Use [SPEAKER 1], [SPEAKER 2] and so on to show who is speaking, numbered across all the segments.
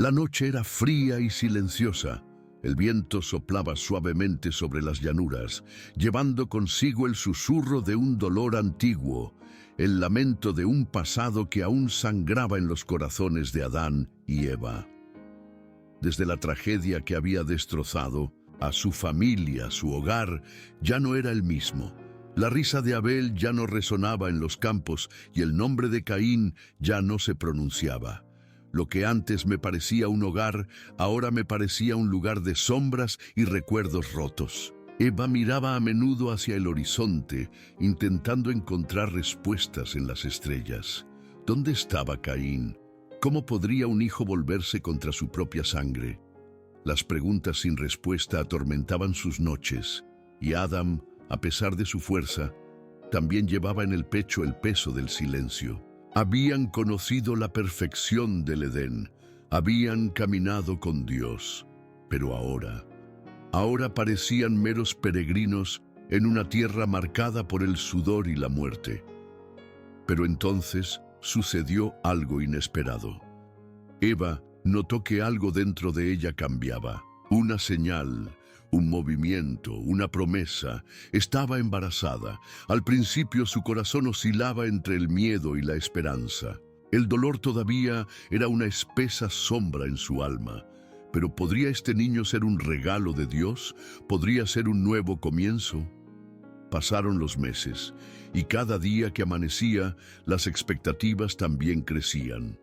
[SPEAKER 1] La noche era fría y silenciosa. El viento soplaba suavemente sobre las llanuras, llevando consigo el susurro de un dolor antiguo, el lamento de un pasado que aún sangraba en los corazones de Adán y Eva. Desde la tragedia que había destrozado a su familia, su hogar, ya no era el mismo. La risa de Abel ya no resonaba en los campos y el nombre de Caín ya no se pronunciaba. Lo que antes me parecía un hogar, ahora me parecía un lugar de sombras y recuerdos rotos. Eva miraba a menudo hacia el horizonte, intentando encontrar respuestas en las estrellas. ¿Dónde estaba Caín? ¿Cómo podría un hijo volverse contra su propia sangre? Las preguntas sin respuesta atormentaban sus noches, y Adam, a pesar de su fuerza, también llevaba en el pecho el peso del silencio. Habían conocido la perfección del Edén, habían caminado con Dios, pero ahora parecían meros peregrinos en una tierra marcada por el sudor y la muerte. Pero entonces sucedió algo inesperado. Eva notó que algo dentro de ella cambiaba. Una señal, un movimiento, una promesa. Estaba embarazada. Al principio su corazón oscilaba entre el miedo y la esperanza. El dolor todavía era una espesa sombra en su alma. Pero ¿podría este niño ser un regalo de Dios? ¿Podría ser un nuevo comienzo? Pasaron los meses, y cada día que amanecía, las expectativas también crecían.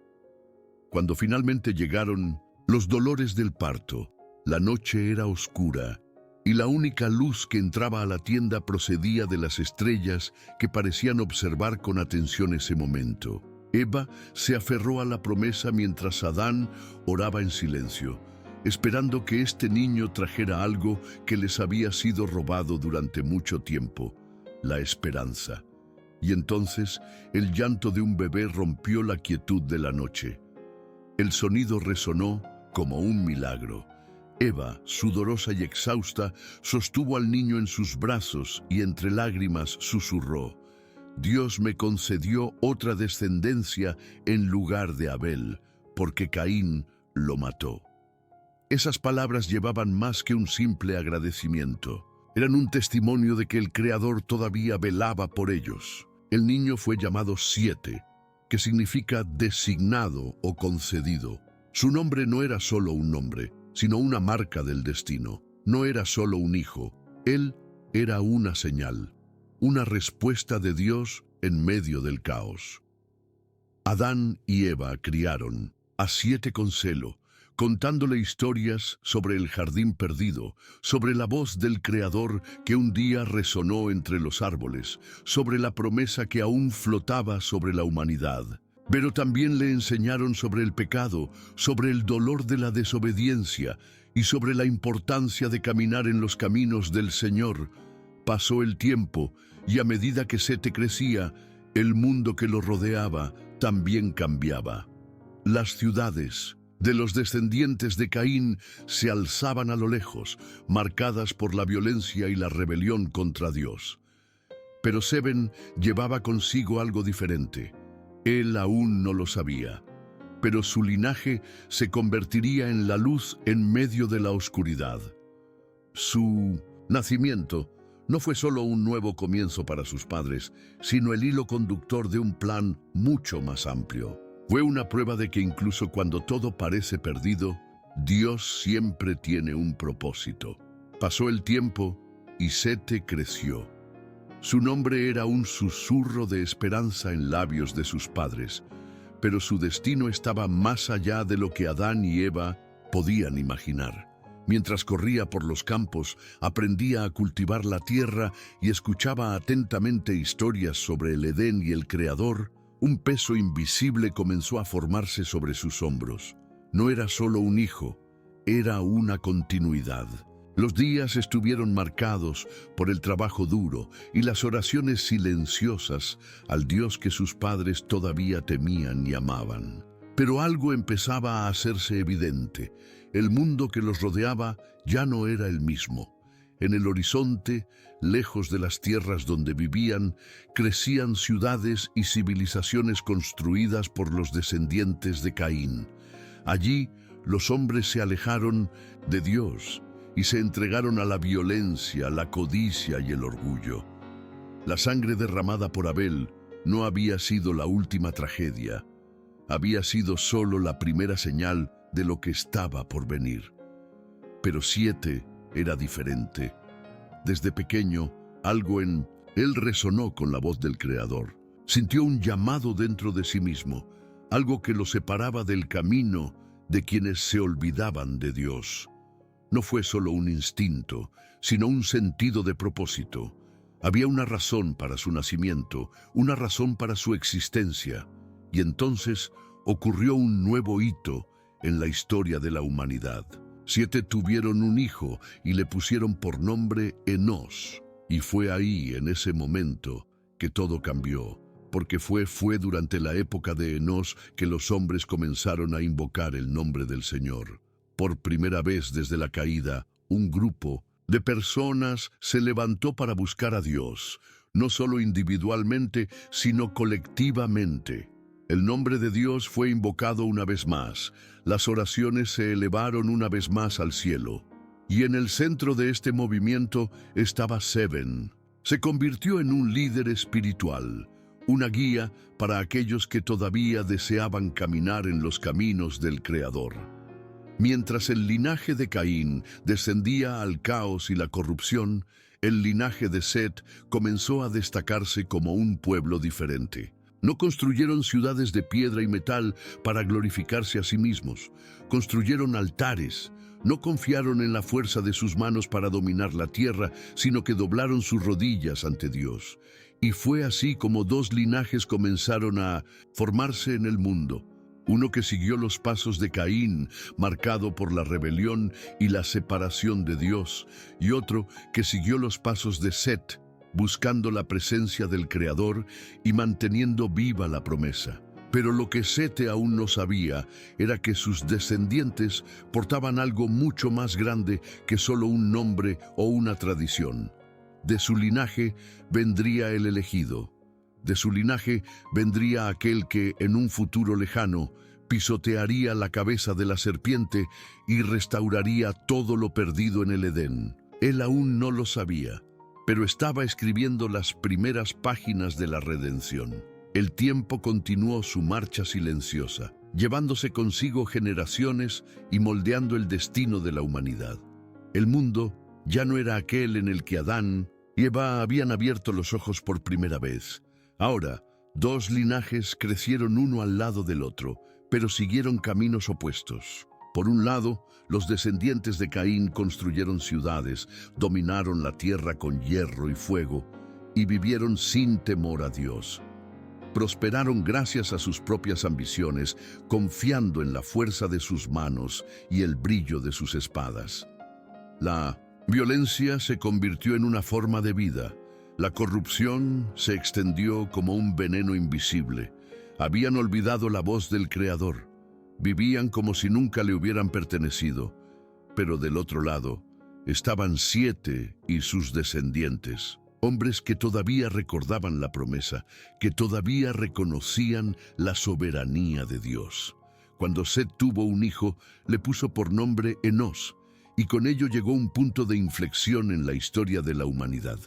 [SPEAKER 1] Cuando finalmente llegaron los dolores del parto, la noche era oscura, y la única luz que entraba a la tienda procedía de las estrellas que parecían observar con atención ese momento. Eva se aferró a la promesa mientras Adán oraba en silencio, esperando que este niño trajera algo que les había sido robado durante mucho tiempo: la esperanza. Y entonces el llanto de un bebé rompió la quietud de la noche. El sonido resonó como un milagro. Eva, sudorosa y exhausta, sostuvo al niño en sus brazos y entre lágrimas susurró: «Dios me concedió otra descendencia en lugar de Abel, porque Caín lo mató». Esas palabras llevaban más que un simple agradecimiento. Eran un testimonio de que el Creador todavía velaba por ellos. El niño fue llamado Siete, que significa designado o concedido. Su nombre no era solo un nombre, sino una marca del destino. No era solo un hijo, él era una señal, una respuesta de Dios en medio del caos. Adán y Eva criaron a Siete con celo, contándole historias sobre el jardín perdido, sobre la voz del Creador que un día resonó entre los árboles, sobre la promesa que aún flotaba sobre la humanidad. Pero también le enseñaron sobre el pecado, sobre el dolor de la desobediencia y sobre la importancia de caminar en los caminos del Señor. Pasó el tiempo y a medida que Sete crecía, el mundo que lo rodeaba también cambiaba. Las ciudades de los descendientes de Caín se alzaban a lo lejos, marcadas por la violencia y la rebelión contra Dios. Pero Seben llevaba consigo algo diferente. Él aún no lo sabía, pero su linaje se convertiría en la luz en medio de la oscuridad. Su nacimiento no fue solo un nuevo comienzo para sus padres, sino el hilo conductor de un plan mucho más amplio. Fue una prueba de que incluso cuando todo parece perdido, Dios siempre tiene un propósito. Pasó el tiempo y Sete creció. Su nombre era un susurro de esperanza en labios de sus padres, pero su destino estaba más allá de lo que Adán y Eva podían imaginar. Mientras corría por los campos, aprendía a cultivar la tierra y escuchaba atentamente historias sobre el Edén y el Creador, un peso invisible comenzó a formarse sobre sus hombros. No era solo un hijo, era una continuidad. Los días estuvieron marcados por el trabajo duro y las oraciones silenciosas al Dios que sus padres todavía temían y amaban. Pero algo empezaba a hacerse evidente. El mundo que los rodeaba ya no era el mismo. En el horizonte, lejos de las tierras donde vivían, crecían ciudades y civilizaciones construidas por los descendientes de Caín. Allí, los hombres se alejaron de Dios y se entregaron a la violencia, la codicia y el orgullo. La sangre derramada por Abel no había sido la última tragedia, había sido solo la primera señal de lo que estaba por venir. Pero 7 era diferente. Desde pequeño, algo en él resonó con la voz del Creador. Sintió un llamado dentro de sí mismo, algo que lo separaba del camino de quienes se olvidaban de Dios. No fue solo un instinto, sino un sentido de propósito. Había una razón para su nacimiento, una razón para su existencia, y entonces ocurrió un nuevo hito en la historia de la humanidad. 7 tuvieron un hijo y le pusieron por nombre Enós, y fue ahí, en ese momento, que todo cambió, porque fue durante la época de Enós que los hombres comenzaron a invocar el nombre del Señor. Por primera vez desde la caída, un grupo de personas se levantó para buscar a Dios, no solo individualmente, sino colectivamente. El nombre de Dios fue invocado una vez más, las oraciones se elevaron una vez más al cielo, y en el centro de este movimiento estaba Seven. Se convirtió en un líder espiritual, una guía para aquellos que todavía deseaban caminar en los caminos del Creador. Mientras el linaje de Caín descendía al caos y la corrupción, el linaje de Set comenzó a destacarse como un pueblo diferente. No construyeron ciudades de piedra y metal para glorificarse a sí mismos. Construyeron altares. No confiaron en la fuerza de sus manos para dominar la tierra, sino que doblaron sus rodillas ante Dios. Y fue así como 2 linajes comenzaron a formarse en el mundo. Uno que siguió los pasos de Caín, marcado por la rebelión y la separación de Dios, y otro que siguió los pasos de Set, buscando la presencia del Creador y manteniendo viva la promesa. Pero lo que Sete aún no sabía era que sus descendientes portaban algo mucho más grande que solo un nombre o una tradición. De su linaje vendría el elegido. De su linaje vendría aquel que, en un futuro lejano, pisotearía la cabeza de la serpiente y restauraría todo lo perdido en el Edén. Él aún no lo sabía, pero estaba escribiendo las primeras páginas de la redención. El tiempo continuó su marcha silenciosa, llevándose consigo generaciones y moldeando el destino de la humanidad. El mundo ya no era aquel en el que Adán y Eva habían abierto los ojos por primera vez. Ahora, 2 linajes crecieron uno al lado del otro, pero siguieron caminos opuestos. Por un lado, los descendientes de Caín construyeron ciudades, dominaron la tierra con hierro y fuego, y vivieron sin temor a Dios. Prosperaron gracias a sus propias ambiciones, confiando en la fuerza de sus manos y el brillo de sus espadas. La violencia se convirtió en una forma de vida. La corrupción se extendió como un veneno invisible. Habían olvidado la voz del Creador. Vivían como si nunca le hubieran pertenecido. Pero del otro lado estaban 7 y sus descendientes. Hombres que todavía recordaban la promesa, que todavía reconocían la soberanía de Dios. Cuando Set tuvo un hijo, le puso por nombre Enós, y con ello llegó un punto de inflexión en la historia de la humanidad.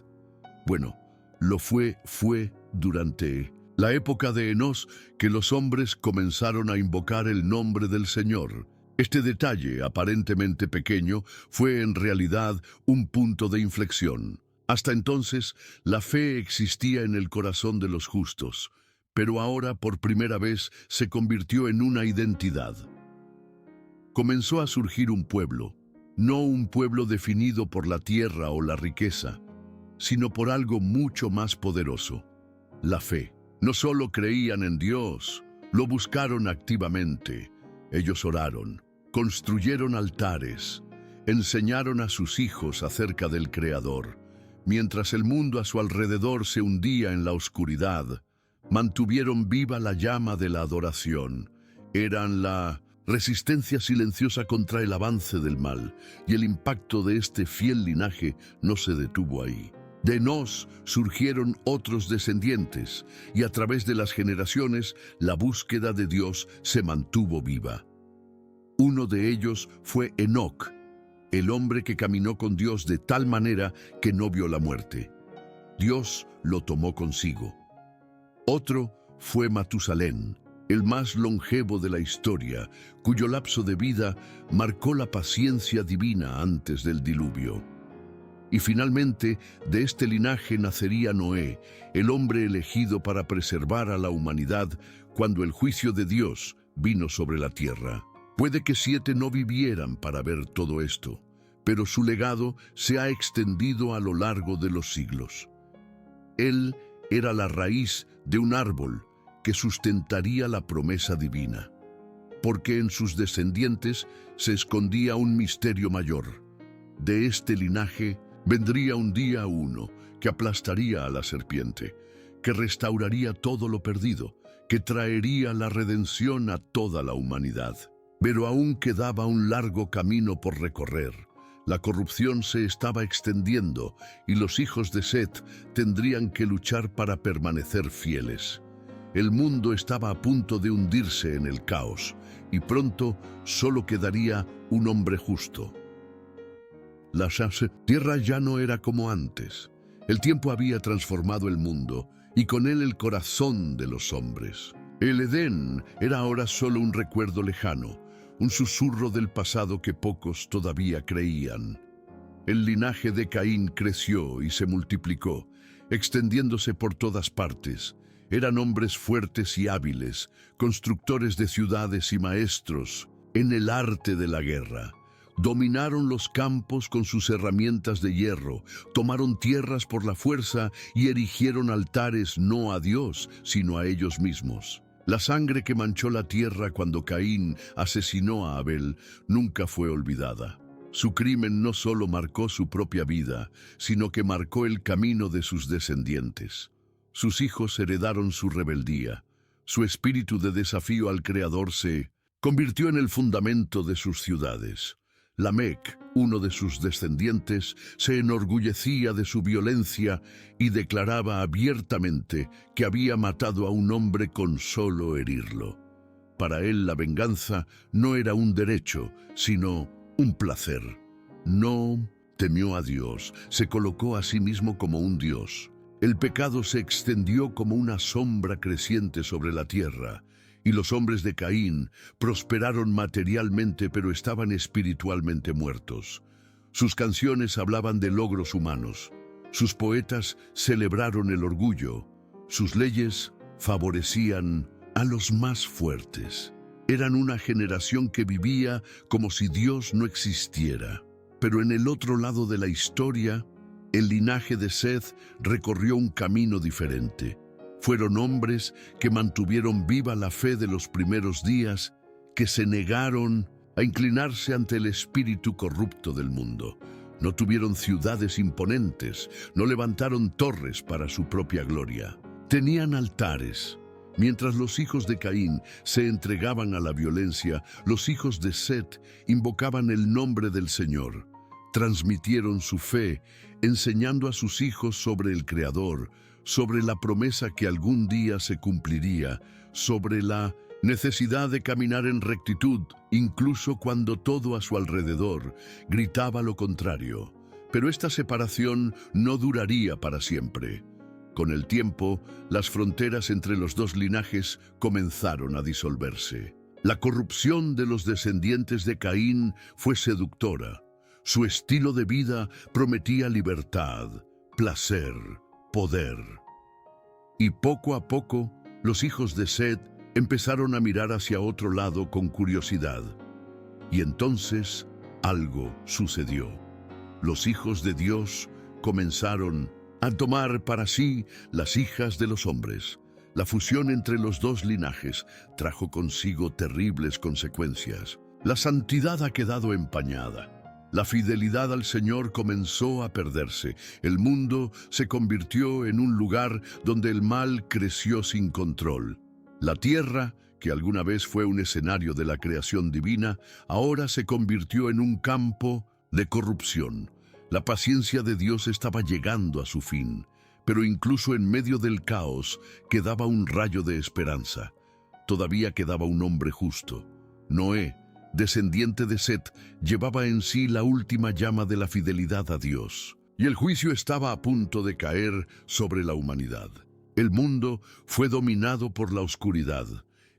[SPEAKER 1] Bueno, lo fue durante la época de Enós que los hombres comenzaron a invocar el nombre del Señor. Este detalle, aparentemente pequeño, fue en realidad un punto de inflexión. Hasta entonces, la fe existía en el corazón de los justos, pero ahora por primera vez se convirtió en una identidad. Comenzó a surgir un pueblo, no un pueblo definido por la tierra o la riqueza, sino por algo mucho más poderoso, la fe. No solo creían en Dios, lo buscaron activamente. Ellos oraron, construyeron altares, enseñaron a sus hijos acerca del Creador. Mientras el mundo a su alrededor se hundía en la oscuridad, mantuvieron viva la llama de la adoración. Eran la resistencia silenciosa contra el avance del mal, y el impacto de este fiel linaje no se detuvo ahí. De Enós surgieron otros descendientes, y a través de las generaciones, la búsqueda de Dios se mantuvo viva. Uno de ellos fue Enoc, el hombre que caminó con Dios de tal manera que no vio la muerte. Dios lo tomó consigo. Otro fue Matusalén, el más longevo de la historia, cuyo lapso de vida marcó la paciencia divina antes del diluvio. Y finalmente, de este linaje nacería Noé, el hombre elegido para preservar a la humanidad cuando el juicio de Dios vino sobre la tierra. Puede que 7 no vivieran para ver todo esto, pero su legado se ha extendido a lo largo de los siglos. Él era la raíz de un árbol que sustentaría la promesa divina, porque en sus descendientes se escondía un misterio mayor. De este linaje vendría un día uno que aplastaría a la serpiente, que restauraría todo lo perdido, que traería la redención a toda la humanidad. Pero aún quedaba un largo camino por recorrer. La corrupción se estaba extendiendo y los hijos de Set tendrían que luchar para permanecer fieles. El mundo estaba a punto de hundirse en el caos y pronto solo quedaría un hombre justo. La tierra ya no era como antes. El tiempo había transformado el mundo y con él el corazón de los hombres. El Edén era ahora solo un recuerdo lejano, un susurro del pasado que pocos todavía creían. El linaje de Caín creció y se multiplicó, extendiéndose por todas partes. Eran hombres fuertes y hábiles, constructores de ciudades y maestros en el arte de la guerra. Dominaron los campos con sus herramientas de hierro, tomaron tierras por la fuerza y erigieron altares no a Dios, sino a ellos mismos. La sangre que manchó la tierra cuando Caín asesinó a Abel nunca fue olvidada. Su crimen no solo marcó su propia vida, sino que marcó el camino de sus descendientes. Sus hijos heredaron su rebeldía. Su espíritu de desafío al Creador se convirtió en el fundamento de sus ciudades. Lamec, uno de sus descendientes, se enorgullecía de su violencia y declaraba abiertamente que había matado a un hombre con solo herirlo. Para él la venganza no era un derecho, sino un placer. No temió a Dios, se colocó a sí mismo como un Dios. El pecado se extendió como una sombra creciente sobre la tierra, y los hombres de Caín prosperaron materialmente, pero estaban espiritualmente muertos. Sus canciones hablaban de logros humanos. Sus poetas celebraron el orgullo. Sus leyes favorecían a los más fuertes. Eran una generación que vivía como si Dios no existiera. Pero en el otro lado de la historia, el linaje de Seth recorrió un camino diferente. Fueron hombres que mantuvieron viva la fe de los primeros días, que se negaron a inclinarse ante el espíritu corrupto del mundo. No tuvieron ciudades imponentes, no levantaron torres para su propia gloria. Tenían altares. Mientras los hijos de Caín se entregaban a la violencia, los hijos de Set invocaban el nombre del Señor. Transmitieron su fe, enseñando a sus hijos sobre el Creador, sobre la promesa que algún día se cumpliría, sobre la necesidad de caminar en rectitud, incluso cuando todo a su alrededor gritaba lo contrario. Pero esta separación no duraría para siempre. Con el tiempo, las fronteras entre los dos linajes comenzaron a disolverse. La corrupción de los descendientes de Caín fue seductora. Su estilo de vida prometía libertad, placer, poder. Y poco a poco, los hijos de Set empezaron a mirar hacia otro lado con curiosidad. Y entonces algo sucedió. Los hijos de Dios comenzaron a tomar para sí las hijas de los hombres. La fusión entre los dos linajes trajo consigo terribles consecuencias. La santidad ha quedado empañada. La fidelidad al Señor comenzó a perderse. El mundo se convirtió en un lugar donde el mal creció sin control. La tierra, que alguna vez fue un escenario de la creación divina, ahora se convirtió en un campo de corrupción. La paciencia de Dios estaba llegando a su fin, pero incluso en medio del caos quedaba un rayo de esperanza. Todavía quedaba un hombre justo, Noé, descendiente de Set, llevaba en sí la última llama de la fidelidad a Dios, y el juicio estaba a punto de caer sobre la humanidad. El mundo fue dominado por la oscuridad.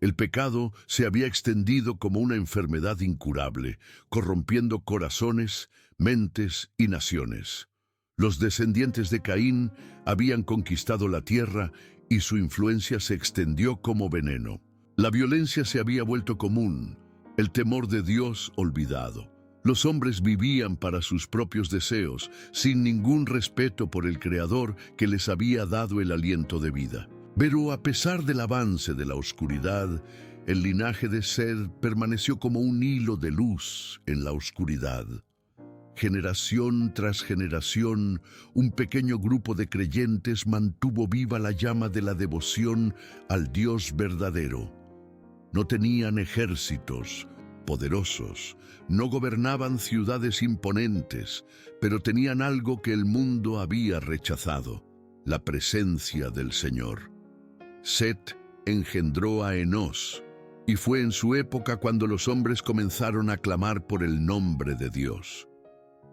[SPEAKER 1] El pecado se había extendido como una enfermedad incurable, corrompiendo corazones, mentes y naciones. Los descendientes de Caín habían conquistado la tierra y su influencia se extendió como veneno. La violencia se había vuelto común, el temor de Dios olvidado. Los hombres vivían para sus propios deseos, sin ningún respeto por el Creador que les había dado el aliento de vida. Pero a pesar del avance de la oscuridad, el linaje de Set permaneció como un hilo de luz en la oscuridad. Generación tras generación, un pequeño grupo de creyentes mantuvo viva la llama de la devoción al Dios verdadero. No tenían ejércitos poderosos, no gobernaban ciudades imponentes, pero tenían algo que el mundo había rechazado: la presencia del Señor. Set engendró a Enós, y fue en su época cuando los hombres comenzaron a clamar por el nombre de Dios.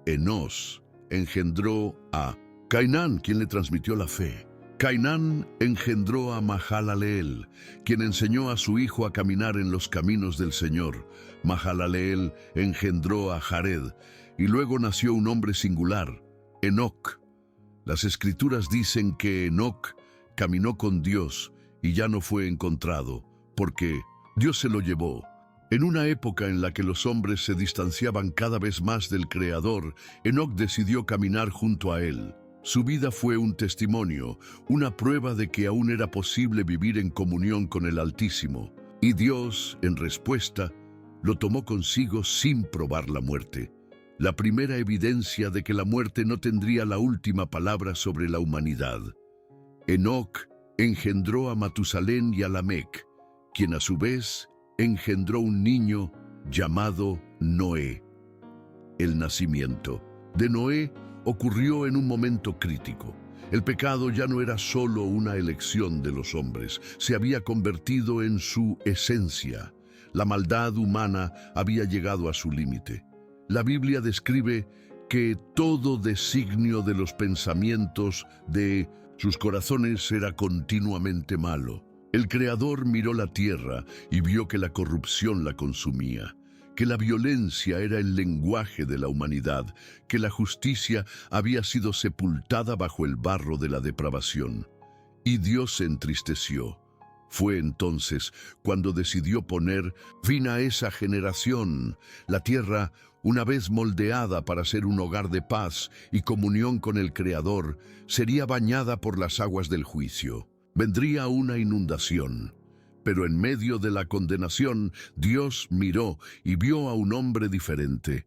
[SPEAKER 1] Enós engendró a Cainán, quien le transmitió la fe. Cainán engendró a Mahalaleel, quien enseñó a su hijo a caminar en los caminos del Señor. Mahalaleel engendró a Jared, y luego nació un hombre singular, Enoc. Las Escrituras dicen que Enoc caminó con Dios y ya no fue encontrado, porque Dios se lo llevó. En una época en la que los hombres se distanciaban cada vez más del Creador, Enoc decidió caminar junto a él. Su vida fue un testimonio, una prueba de que aún era posible vivir en comunión con el Altísimo. Y Dios, en respuesta, lo tomó consigo sin probar la muerte. La primera evidencia de que la muerte no tendría la última palabra sobre la humanidad. Enoc engendró a Matusalén y a Lamec, quien a su vez engendró un niño llamado Noé. El nacimiento de Noé ocurrió en un momento crítico. El pecado ya no era solo una elección de los hombres, se había convertido en su esencia. La maldad humana había llegado a su límite. La Biblia describe que todo designio de los pensamientos de sus corazones era continuamente malo. El Creador miró la tierra y vio que la corrupción la consumía, que la violencia era el lenguaje de la humanidad, que la justicia había sido sepultada bajo el barro de la depravación. Y Dios se entristeció. Fue entonces cuando decidió poner fin a esa generación. La tierra, una vez moldeada para ser un hogar de paz y comunión con el Creador, sería bañada por las aguas del juicio. Vendría una inundación. Pero en medio de la condenación, Dios miró y vio a un hombre diferente.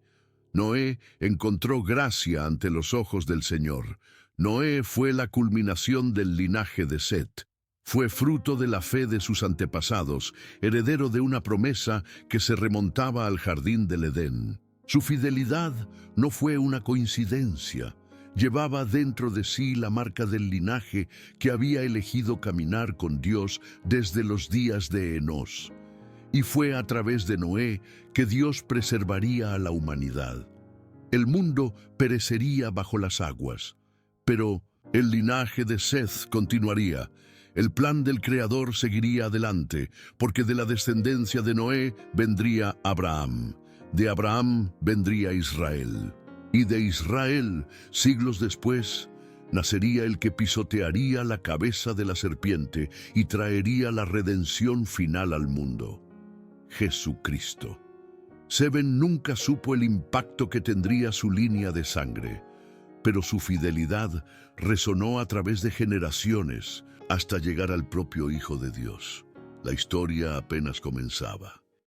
[SPEAKER 1] Noé encontró gracia ante los ojos del Señor. Noé fue la culminación del linaje de Set. Fue fruto de la fe de sus antepasados, heredero de una promesa que se remontaba al jardín del Edén. Su fidelidad no fue una coincidencia. Llevaba dentro de sí la marca del linaje que había elegido caminar con Dios desde los días de Enós. Y fue a través de Noé que Dios preservaría a la humanidad. El mundo perecería bajo las aguas, pero el linaje de Seth continuaría. El plan del Creador seguiría adelante, porque de la descendencia de Noé vendría Abraham. De Abraham vendría Israel. Y de Israel, siglos después, nacería el que pisotearía la cabeza de la serpiente y traería la redención final al mundo: Jesucristo. Seven nunca supo el impacto que tendría su línea de sangre, pero su fidelidad resonó a través de generaciones hasta llegar al propio Hijo de Dios. La historia apenas comenzaba.